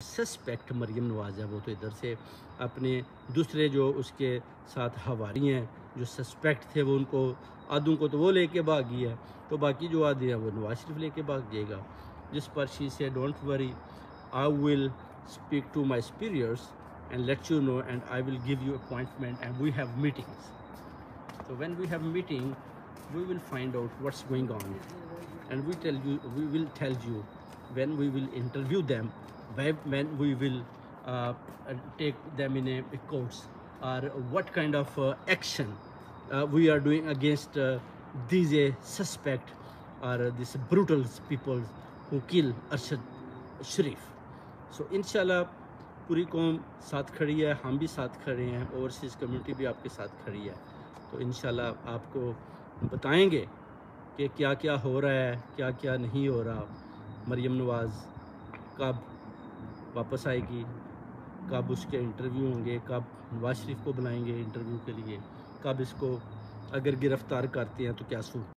Suspect Maryam Nawaz है वो तो इधर से अपने दूसरे जो उसके साथ हवारी हैं जो सस्पेक्ट थे वो उनको आधों को तो वो लेके भागी है, तो बाकी जो आधे हैं वो नवाज शरीफ लेके भाग जाएगा। जिस पर she say don't worry, I will speak to my superiors and let you know and I will give you appointment and we have meetings. So when we have meeting we will find out what's going on and we will tell you when we will interview them, when we will take them in a courts, or what kind of action we are doing against these suspect or these brutal people who kill Arshad Sharif. So inshallah पूरी कौम साथ खड़ी है, हम भी साथ खड़े हैं, ओवरसीज़ कम्युनिटी भी आपके साथ खड़ी है। तो इंशाल्लाह आपको बताएंगे कि क्या क्या हो रहा है, क्या क्या नहीं हो रहा। मरियम नवाज़ कब वापस आएगी, कब उसके इंटरव्यू होंगे, कब नवाज शरीफ को बुलाएंगे इंटरव्यू के लिए, कब इसको अगर गिरफ़्तार करते हैं तो क्या सूरत।